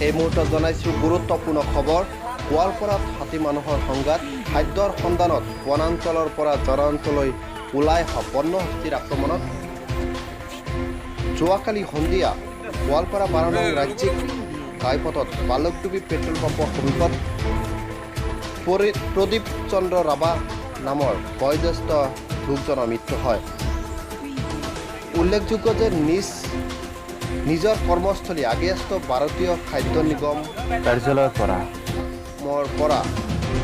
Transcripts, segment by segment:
এই মুহূৰ্তত জনাইছোঁ গুৰুত্বপূৰ্ণ খবৰ। গোৱালপাৰাত হাতী মানুহৰ সংঘাত, খাদ্যৰ সন্ধানত বনাঞ্চলৰ পৰা জনাঞ্চললৈ ওলাই অহা বন্যহস্তীৰ আক্ৰমণত যোৱাকালি সন্ধিয়া গোৱালপাৰা 12 নং ৰাজ্যিক ঘাইপথত বালকডুবি পেট্ৰল পাম্পৰ সমীপত প্ৰদীপ চন্দ্ৰ ৰাভা নামৰ বয়োজ্যেষ্ঠ লোকজনৰ মৃত্যু হয়। উল্লেখযোগ্য যে নিজৰ কৰ্মস্থলী আগেষ্ট ভাৰতীয় খাদ্য নিগম কাৰ্যালয়ৰ পৰা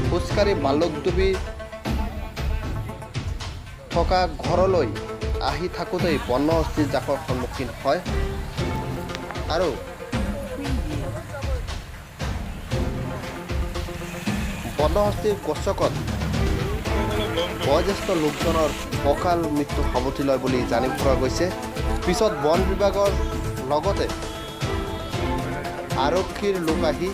খোজকাঢ়ি বালকডুবি থকা ঘৰলৈ আহি থাকোঁতেই বন্যহস্তীৰ জাকৰ সন্মুখীন হয় আৰু বন্যহস্তীৰ গছকত বয়োজ্যেষ্ঠ লোকজনৰ অকাল মৃত্যু সাৱটি লয় বুলি জানিব পৰা গৈছে। পিছত বন বিভাগৰ লগতে আৰক্ষীৰ লোক আহি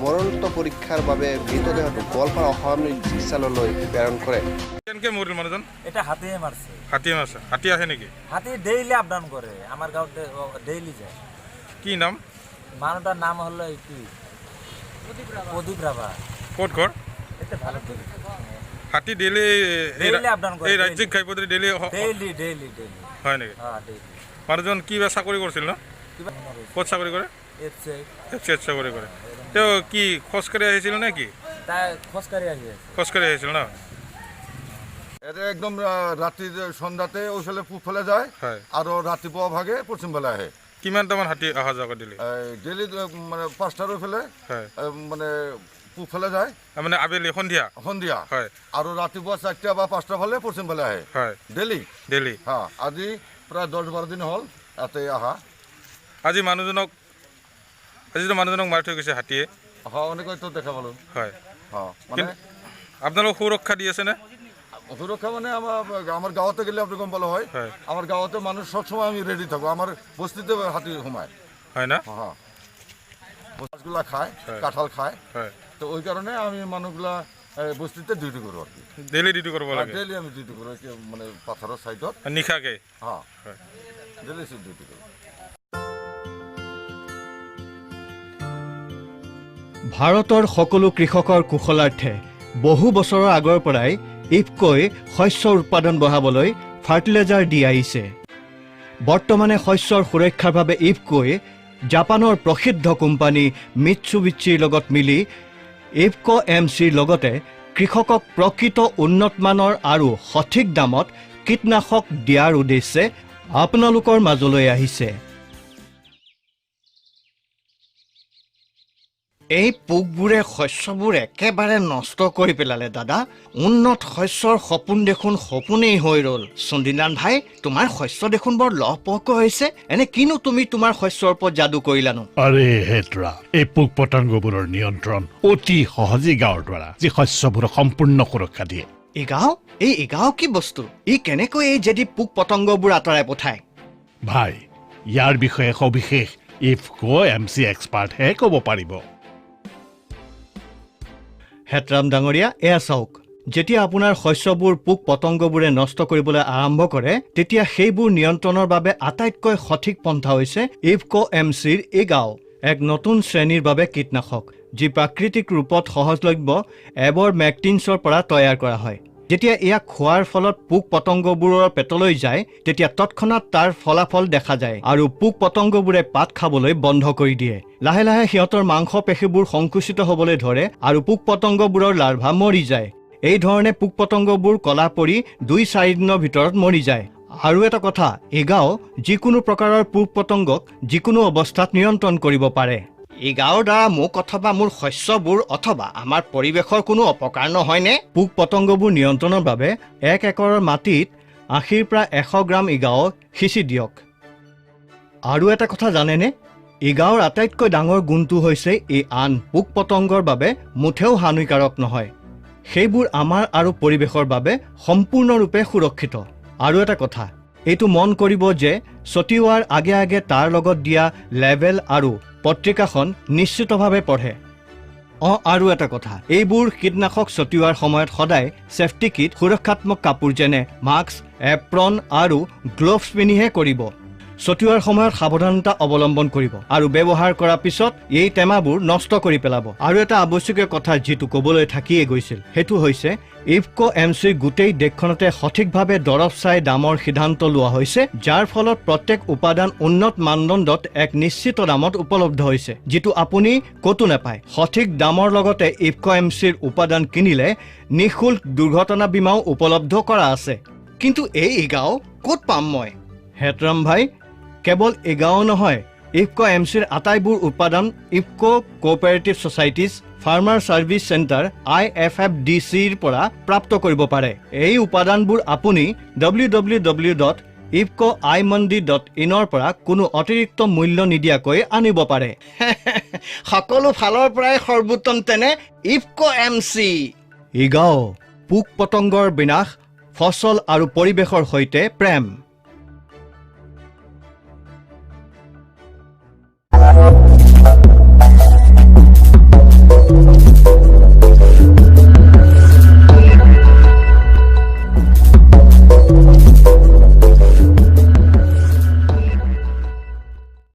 মৰণোত্তৰ পৰীক্ষাৰ বাবে মৃতদেহটো গোৱালপাৰা অসামৰিক চিকিৎসালয়লৈ প্ৰেৰণ কৰে। কেনেকৈ মৰিল মানুহজন? এটা হাতীয়ে মাৰছে। হাতীয়ে মাৰছে? হাতী আহে নেকি? হাতী ডেইলি আপ ডাউন কৰে, আমাৰ গাঁৱত ডেইলি যায়। কি নাম? মানুহটাৰ নাম হলো কি প্ৰদীপ ৰাভা। ক'ত ঘৰ? এটা ভালো কৰে হাতী ডেইলি আপ ডাউন কৰে। এই ৰাজ্যিক ঘাইপথে ডেইলি ডেইলি হয় নেকি? হ্যাঁ ডেইলি। মানুহজন কিবা চাকৰি কৰিছিল ন? কিবা ক'ত চাকৰি কৰে? এফসি চাকৰি কৰে। তেওঁ কি খোজকাঢ়ি আহিছিল নে কি? তাই খোজকাঢ়ি আহি আছে। খোজকাঢ়ি আহিছিল ন? এটা একদম রাত্রি সন্ধ্যাতে ওইফালে পূবফালে যায় আর ৰাতিপুৱা ভাগে পশ্চিমফালে আহে। কিমানটামান হাতী অহা যোৱা কৰে ডেইলি? ডেইলি মানে 5টাৰ ওইফালে মানে পূবফালে যায়, মানে আবেলি সন্ধিয়া সন্ধিয়া হয়, আৰু ৰাতিপুৱা 4টা বা 5টা ফালে পশ্চিমফালে আহে হয় ডেইলি। ডেইলি আজি প্ৰায় 10-12 দিন হ'ল ইয়াতে অহা। আজিতো মানুহজনক মাৰি থৈ গৈছে হাতীয়ে। অনেকতো দেখা পালোঁ। হয় মানে আপোনালোক সুৰক্ষা দি আছে নে? সুৰক্ষা মানে আমাৰ গাঁৱতে গেলে আপনি গম পালো হয়। আমাৰ গাঁৱতে মানুষ সবসময় আমি রেডি থাকবো। আমার বস্তিতে হাতি সোমায় হয় না? মাছগুলা খায়, কাঁঠাল খায়, তো ওই কারণে আমি মানুষগুলা বস্তিতে ডিউটি করবো আর কি। ডেইলি ডিউটি কৰিব লাগে? ডেইলি আমি ডিউটি কৰবো মানে পাথৰেৰ সাইডত নিশাকে। ডেইলি ডিউটি কৰবো। ভাৰতৰ সকলো কৃষকৰ কুশলাৰ্থে বহু বছৰৰ আগৰ পৰাই ইফকৈ শস্যৰ উৎপাদন বঢ়াবলৈ ফাৰ্টিলাইজাৰ দি আহিছে। বৰ্তমানে শস্যৰ সুৰক্ষাৰ বাবে ইফকৈ জাপানৰ প্ৰসিদ্ধ কোম্পানী মিটছুবিছিৰ লগত মিলি ইফকো এমচিৰ লগতে কৃষকক প্ৰকৃত উন্নতমানৰ আৰু সঠিক দামত কীটনাশক দিয়াৰ উদ্দেশ্যে আপোনালোকৰ মাজলৈ আহিছে। এই পোকবোৰে শস্যবোৰ একেবাৰে নষ্ট কৰি পেলালে দাদা। উন্নত শস্যৰ সপোন দেখোন সপোনেই হৈ ৰ'ল। চন্দিনান ভাই, তোমাৰ শস্য দেখোন বৰ লহপহকৈ হৈছে। এনে কিনো তুমি তোমাৰ শস্যৰ ওপৰত যাদু কৰিলানো? আৰে হেতৰা, এই পোক পতংগবোৰৰ নিয়ন্ত্ৰণ অতি সহজেই গাঁৱৰ দ্বাৰা, যি শস্যবোৰক সম্পূৰ্ণ সুৰক্ষা দিয়ে। এগাঁও কি বস্তু? ই কেনেকৈ এই যদি পোক পতংগবোৰ আঁতৰাই পঠায়? ভাই, ইয়াৰ বিষয়ে সবিশেষ ইফকো এমচি এক্সপাৰ্টহে ক'ব পাৰিব। হেতৰাম ডাঙৰীয়া, এয়া চাওক, যেতিয়া আপোনাৰ শস্যবোৰ পোক পতংগবোৰে নষ্ট কৰিবলৈ আৰম্ভ কৰে, তেতিয়া সেইবোৰ নিয়ন্ত্ৰণৰ বাবে আটাইতকৈ সঠিক পন্থা হৈছে ইফকো এমচিৰ এগাঁও, এক নতুন শ্ৰেণীৰ বাবে কীটনাশক, যি প্ৰাকৃতিক ৰূপত সহজলভ্য এবৰ মেক্টিনছৰ পৰা তৈয়াৰ কৰা হয়। যেতিয়া ইয়াক খোৱাৰ ফলত পোক পতংগবোৰৰ পেটলৈ যায়, তেতিয়া তৎক্ষণাৎ তাৰ ফলাফল দেখা যায় আৰু পোক পতংগবোৰে পাত খাবলৈ বন্ধ কৰি দিয়ে। লাহে লাহে সিহঁতৰ মাংস পেশীবোৰ সংকুচিত হ'বলৈ ধৰে আৰু পোক পতংগবোৰৰ লাৰ্ভা মৰি যায়। এই ধৰণে পোক পতংগবোৰ কলা পৰি 2-4 দিনৰ ভিতৰত মৰি যায়। আৰু এটা কথা, এগাঁও যিকোনো প্ৰকাৰৰ পোক পতংগক যিকোনো অৱস্থাত নিয়ন্ত্ৰণ কৰিব পাৰে। এগাঁৱৰ দ্বাৰা মোক অথবা মোৰ শস্যবোৰ অথবা আমাৰ পৰিৱেশৰ কোনো অপকাৰ নহয়নে? পোক পতংগবোৰ নিয়ন্ত্ৰণৰ বাবে 1 একৰৰ মাটিত 80 পৰা 100 গ্ৰাম এগাঁও সিঁচি দিয়ক। আৰু এটা কথা জানেনে? এগাঁৱৰ আটাইতকৈ ডাঙৰ গুণটো হৈছে এই আন পোক পতংগৰ বাবে মুঠেও হানিকাৰক নহয়। সেইবোৰ আমাৰ আৰু পৰিৱেশৰ বাবে সম্পূৰ্ণৰূপে সুৰক্ষিত। আৰু এটা কথা, এইটো মন কৰিব যে ছটিওৱাৰ আগে আগে তাৰ লগত দিয়া লেবেল আৰু পত্ৰিকাখন নিশ্চিতভাৱে পঢ়ে। আৰু এটা কথা, এইবোৰ কীটনাশক ছটিওৱাৰ সময়ত সদায় ছেফটি কিট, সুৰক্ষাত্মক কাপোৰ যেনে মাস্ক, এপ্ৰন আৰু গ্লোভছ পিন্ধিহে কৰিব। ছটিওৱাৰ সময়ত সাৱধানতা অৱলম্বন কৰিব আৰু ব্যৱহাৰ কৰাৰ পিছত এই টেমাবোৰ নষ্ট কৰি পেলাব। আৰু এটা আৱশ্যকীয় কথা যিটো ক'বলৈ থাকিয়ে গৈছিল, সেইটো হৈছে ইফকো এমচিৰ গোটেই দেশখনতে সঠিকভাৱে দৰৱ চাই দামৰ সিদ্ধান্ত লোৱা হৈছে, যাৰ ফলত প্ৰত্যেক উপাদান উন্নত মানদণ্ডত এক নিশ্চিত দামত উপলব্ধ হৈছে, যিটো আপুনি ক'তো নাপায়। সঠিক দামৰ লগতে ইফকো এমচিৰ উপাদান কিনিলে নিঃশুল্ক দুৰ্ঘটনা বীমাও উপলব্ধ কৰা আছে। কিন্তু এই এগাঁও ক'ত পাম মই? হেতৰাম ভাই, কেৱল এগাঁও নহয়, ইফকো এমচিৰ আটাইবোৰ উপাদান IFFCO cooperative societies farmer service centre IFFDCৰ পৰা প্ৰাপ্ত কৰিব পাৰে। এই উপাদানবোৰ আপুনি www.ifcoimandi.in পৰা কোনো অতিৰিক্ত মূল্য নিদিয়াকৈ আনিব পাৰে। সকলো ফালৰ পৰাই সৰ্বোত্তম তেনে ইফকো এমচি। এগাঁও, পোক পতংগৰ বিনাশ, ফচল আৰু পৰিৱেশৰ সৈতে প্ৰেম।